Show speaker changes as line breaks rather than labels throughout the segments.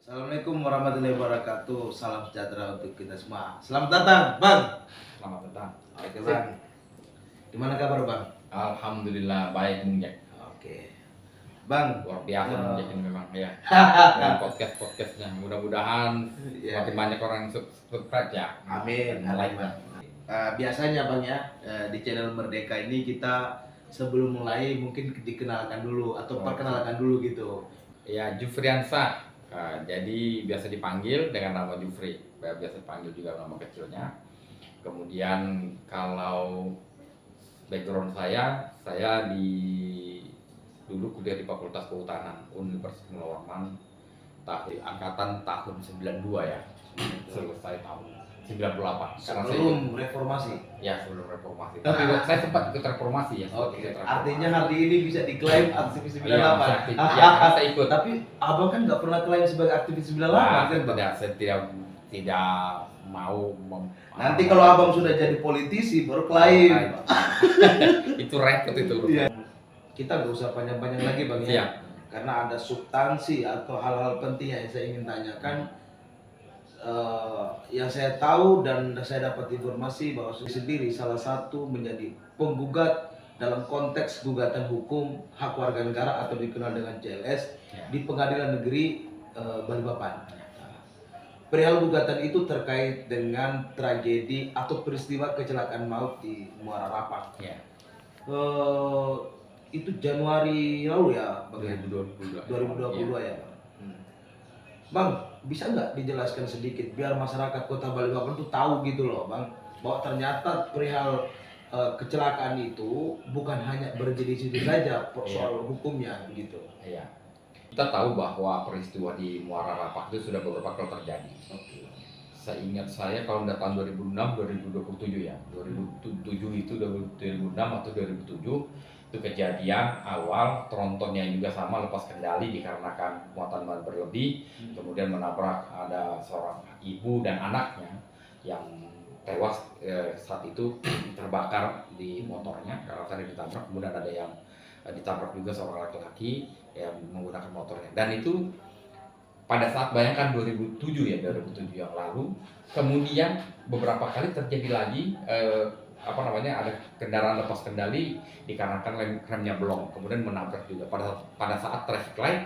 Assalamualaikum warahmatullahi wabarakatuh. Salam sejahtera untuk kita semua. Selamat datang, Bang.
Selamat datang.
Oke, Bang. Gimana kabar, Bang?
Alhamdulillah baik Bung Jack.
Oke. Bang,
Luar biasa Bung Jack ini memang ya. Dan podcastnya mudah-mudahan
Ya.
makin banyak orang yang subscribe ya.
Amin.
Dan like,
Bang.
Bang.
Biasanya, Bang ya, di channel Merdeka ini kita sebelum mulai mungkin dikenalkan dulu atau perkenalkan dulu gitu.
Ya, Jufriansah. Jadi biasa dipanggil dengan nama Jufri. Biasa dipanggil juga nama kecilnya. Kemudian kalau background saya dulu kuliah di Fakultas Kehutanan Universitas Muhammad Warman angkatan tahun 92 ya. Selesai tahun 98.
Sebelum reformasi.
Ya, sebelum reformasi. Tapi saya sempat ikut reformasi ya.
Oke. Artinya hari ini bisa diklaim aktivis 98.
Iya, saya ikut.
Tapi Abang kan nggak pernah klaim sebagai aktivis 98 kan, Bang?
Saya tidak mau
Nanti kalau Abang sudah jadi politisi baru klaim.
itu repot itu.
Iya. Kita nggak usah panjang-panjang lagi, Bang ya.
Iya.
Karena ada substansi atau hal-hal penting yang saya ingin tanyakan. Yang saya tahu dan saya dapat informasi bahwa saya sendiri salah satu menjadi penggugat dalam konteks gugatan hukum hak warga negara atau dikenal dengan CLS di Pengadilan Negeri Balikpapan. Perihal gugatan itu terkait dengan tragedi atau peristiwa kecelakaan maut di Muara Rapak.
Ya.
Itu Januari lalu ya, Bang?
2022.
2022 ya, Bang. Bang, bisa nggak dijelaskan sedikit biar masyarakat Kota Balikpapan tuh tahu gitu loh, Bang, bahwa ternyata perihal kecelakaan itu bukan hanya berhenti di situ saja soal hukumnya gitu.
Iya. Kita tahu bahwa peristiwa di Muara Rapak itu sudah beberapa kali terjadi.
Oke.
Seingat saya kalau udah tahun 2006, 2027 ya. 2007 itu 2006 atau 2007 itu kejadian awal trontonnya juga sama lepas kendali dikarenakan muatan ban berlebih, kemudian menabrak ada seorang ibu dan anaknya yang tewas saat itu terbakar di motornya karena tadi ditabrak, kemudian ada yang ditabrak juga seorang laki-laki yang menggunakan motornya. Dan itu pada saat bayangkan 2007 yang lalu, kemudian beberapa kali terjadi lagi ada kendaraan lepas kendali dikarenakan remnya belum, kemudian menabrak juga pada saat traffic light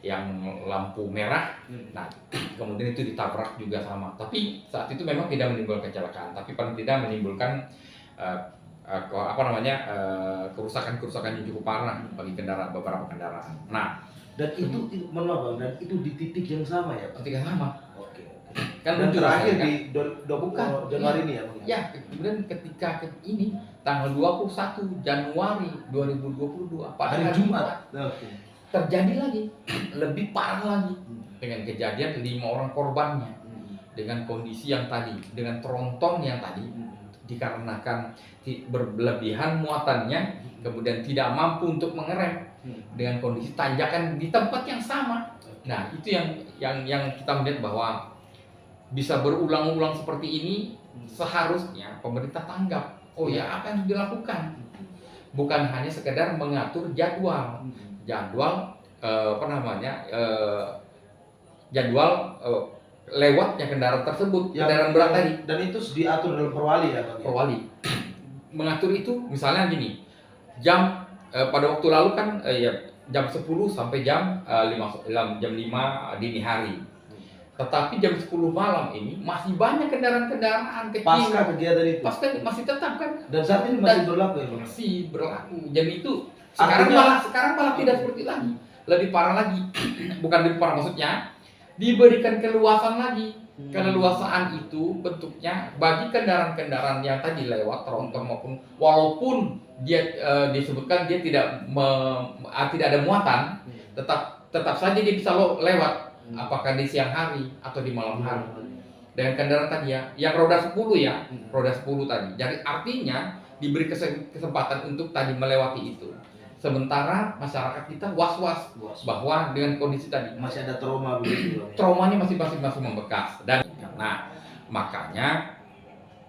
yang lampu merah. Nah, kemudian itu ditabrak juga sama. Tapi saat itu memang tidak menimbulkan kecelakaan, tapi paling tidak menimbulkan kerusakan yang cukup parah bagi beberapa kendaraan. Nah,
Dan itu mohon maaf, Bang, dan itu di titik yang sama ya, Pak?
ketika sama.
Oke.
Kan
Dan
muncul
terakhir
kan?
di
Bukan.
Januari ini ya, Bang?
Ya, kemudian ketika ini tanggal 21 Januari 2022 pada
Hari Jumat. Oke.
terjadi lagi lebih parah lagi dengan kejadian 5 orang korbannya dengan kondisi yang tadi, dengan tronton yang tadi dikarenakan berlebihan muatannya, kemudian tidak mampu untuk mengerem dengan kondisi tanjakan di tempat yang sama. Nah, itu yang kita melihat bahwa bisa berulang-ulang seperti ini. Seharusnya pemerintah tanggap. Oh ya, apa yang harus dilakukan? Bukan hanya sekedar mengatur jadwal lewatnya kendaraan tersebut, kendaraan berat tadi.
Dan itu diatur dalam perwali ya, Bang?
Perwali mengatur itu, misalnya gini, pada waktu lalu kan jam 10 sampai jam 5 dini hari. Tetapi jam 10 malam ini masih banyak kendaraan-kendaraan kecil.
Pasca kegiatan itu.
Pasca masih tetap kan?
Dan saat ini masih berlaku ya, Bang?
Masih berlaku. Dan itu sekarang malah tidak seperti lagi. Lebih parah lagi. Bukan lebih parah, maksudnya diberikan keluasan lagi. Keleluasaan itu bentuknya bagi kendaraan-kendaraan yang tadi lewat tronton maupun walaupun dia disebutkan dia tidak ada muatan, tetap saja dia bisa lewat. Apakah di siang hari atau di malam hari. Dengan kendaraan tadi ya, yang roda 10 ya, roda 10 tadi. Jadi artinya diberi kesempatan untuk tadi melewati itu. Sementara masyarakat kita was-was bahwa dengan kondisi tadi
masih ada trauma begitu, Bang?
Traumanya masih membekas. Dan nah, makanya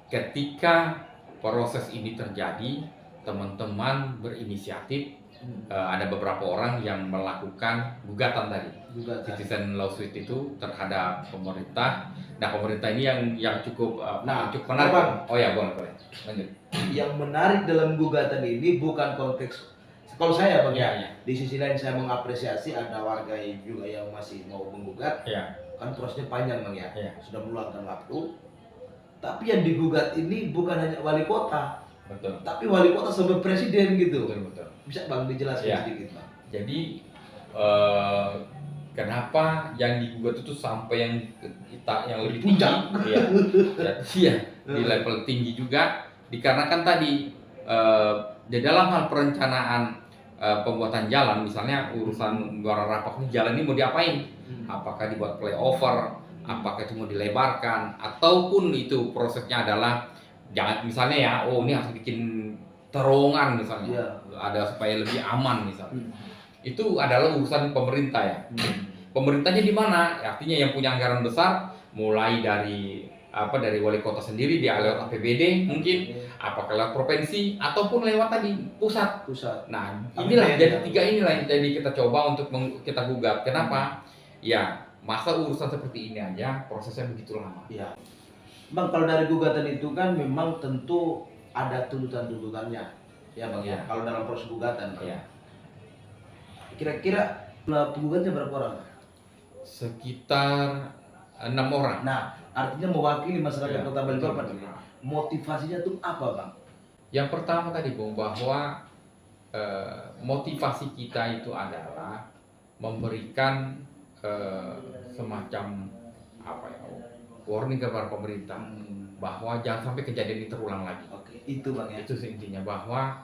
ketika proses ini terjadi, teman-teman berinisiatif ada beberapa orang yang melakukan gugatan tadi,
Gugatan.
citizen lawsuit itu terhadap pemerintah. Nah, pemerintah ini yang cukup cukup menarik.
Bang.
Oh ya, boleh lanjut.
Yang menarik dalam gugatan ini bukan konteks, kalau saya Bang
Iya,
ya,
iya.
di sisi lain saya mengapresiasi ada warga juga yang masih mau menggugat,
Iya.
kan prosesnya panjang Bang ya,
Iya.
sudah meluangkan waktu. Tapi yang digugat ini bukan hanya wali kota,
Betul.
tapi wali kota sampai presiden gitu.
Betul.
Bisa Bang dijelaskan
Iya.
sedikit Bang?
Jadi kenapa yang digugat itu sampai yang lebih
Puncak.
tinggi? Iya, di level tinggi juga dikarenakan tadi di dalam hal perencanaan pembuatan jalan, misalnya urusan Muara Rapak ini, jalan ini mau diapain? Apakah dibuat flyover? Apakah itu mau dilebarkan? Ataupun itu prosesnya adalah jangan misalnya ya, oh ini harus bikin terowongan misalnya, ada supaya lebih aman misalnya. Itu adalah urusan pemerintah ya. Pemerintahnya di mana? Artinya yang punya anggaran besar, mulai dari wali kota sendiri, dia lewat APBD mungkin, apakah lewat provinsi ataupun lewat tadi pusat. Nah, inilah jadi tiga inilah yang jadi kita coba untuk kita gugat. Kenapa? Ya, masa urusan seperti ini aja prosesnya begitu lama.
Iya. Bang, kalau dari gugatan itu kan memang tentu ada tuntutan-tuntutannya. Ya Bang ya. Kalau dalam proses gugatan, Bang.
Iya.
Kira-kira penggugatnya berapa orang?
Sekitar 6 orang.
Nah, artinya mewakili masyarakat Kota Balikpapan. Motivasinya tuh apa, Bang?
Yang pertama tadi, Bung, bahwa motivasi kita itu adalah memberikan semacam warning kepada pemerintah bahwa jangan sampai kejadian ini terulang lagi.
Oke, itu Bang ya.
Itu intinya, bahwa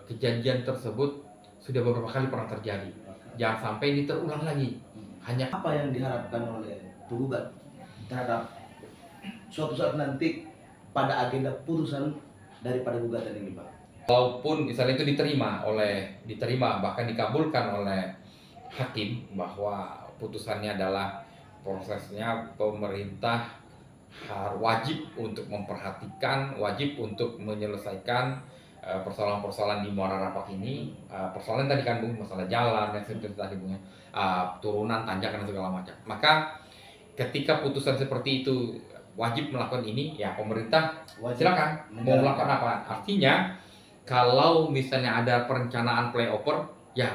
kejadian tersebut sudah beberapa kali pernah terjadi. Jangan sampai ini terulang lagi. Hanya
apa yang diharapkan oleh penggugat terhadap suatu saat nanti pada agenda putusan daripada gugatan ini, Bang?
Walaupun misalnya itu diterima bahkan dikabulkan oleh hakim bahwa putusannya adalah prosesnya pemerintah wajib untuk memperhatikan, wajib untuk menyelesaikan persoalan-persoalan di Muara Rapak ini. Persoalan tadi kan Bung, masalah jalan dan seperti tadi Bung, turunan, tanjakan dan segala macam. Maka ketika putusan seperti itu wajib melakukan ini, ya pemerintah silakan mau melakukan apa. Artinya kalau misalnya ada perencanaan flyover, ya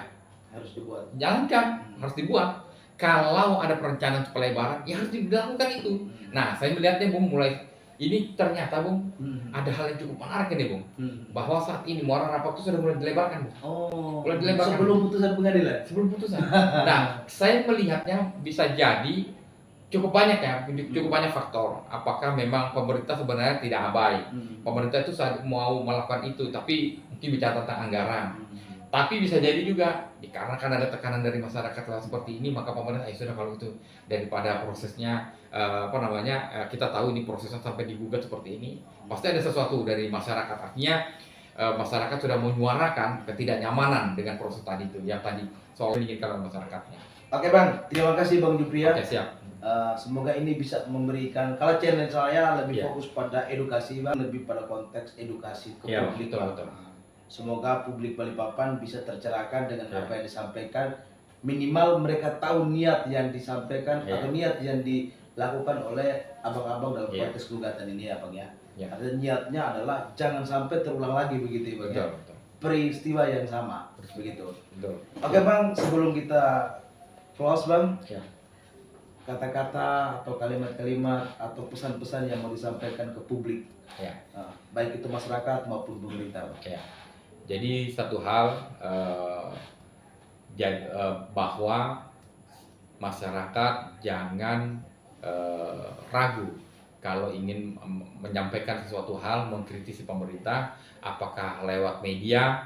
harus dibuat.
Jalankan, harus dibuat. Kalau ada perencanaan pelebaran, ya harus dilakukan itu. Nah, saya melihatnya Bung, mulai ini ternyata Bung, ada hal yang cukup menarik ini Bung, bahwa saat ini Muara Rapak itu sudah mulai dilebarkan Bung.
Mulai dilebarkan sebelum putusan pengadilan.
Sebelum putusan. Nah, saya melihatnya bisa jadi cukup banyak ya, cukup banyak faktor. Apakah memang pemerintah sebenarnya tidak abai? Pemerintah itu mau melakukan itu, tapi mungkin bicara tentang anggaran. Tapi bisa jadi juga dikarenakan ada tekanan dari masyarakat seperti ini, maka pemerintah sudah kalau itu daripada prosesnya kita tahu ini prosesnya sampai digugat seperti ini, pasti ada sesuatu dari masyarakat. Artinya masyarakat sudah menyuarakan ketidaknyamanan dengan proses tadi itu, yang tadi soal diinginkan oleh masyarakatnya.
Oke Bang, terima kasih Bang Jupri ya.
Oke, siap.
Semoga ini bisa memberikan, kalau channel saya lebih fokus pada edukasi Bang, lebih pada konteks edukasi ke publik.
Betul.
Semoga publik Balikpapan bisa tercerahkan dengan apa yang disampaikan. Minimal mereka tahu niat yang disampaikan atau niat yang dilakukan oleh abang-abang dalam konteks gugatan ini ya Bang ya. Artinya niatnya adalah jangan sampai terulang lagi begitu ya Bang ya. Peristiwa yang sama begitu. Oke Bang, sebelum kita close Bang, kata-kata atau kalimat-kalimat atau pesan-pesan yang mau disampaikan ke publik, baik itu masyarakat maupun pemerintah Bang.
Jadi satu hal bahwa masyarakat jangan ragu kalau ingin menyampaikan sesuatu hal, mengkritisi pemerintah, apakah lewat media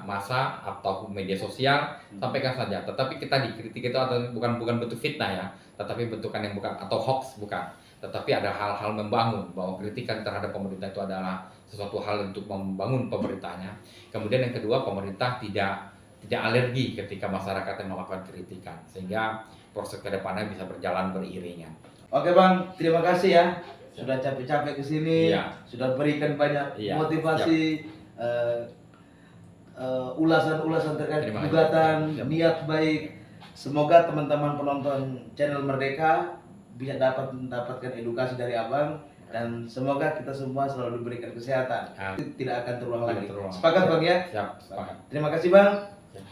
massa atau media sosial, sampaikan saja. Tetapi kita dikritik itu bukan bentuk fitnah ya, tetapi bentukan yang bukan, atau hoax bukan. Tetapi ada hal-hal membangun, bahwa kritikan terhadap pemerintah itu adalah sesuatu hal untuk membangun pemerintahnya. Kemudian yang kedua, pemerintah tidak alergi ketika masyarakat yang melakukan kritikan, sehingga proses kedepannya bisa berjalan beriringan.
Oke Bang, terima kasih ya. Sudah capek-capek ke sini, sudah berikan banyak motivasi ulasan-ulasan terkait
Terima kasih.
gugatan,
Siap.
niat baik. Semoga teman-teman penonton channel Merdeka bisa dapat mendapatkan edukasi dari Abang, dan semoga kita semua selalu diberikan kesehatan.
Amin.
Tidak akan terulang
Tidak
lagi.
terulang.
Sepakat Bang ya?
Siap, sepakat.
Terima kasih Bang.
Siap.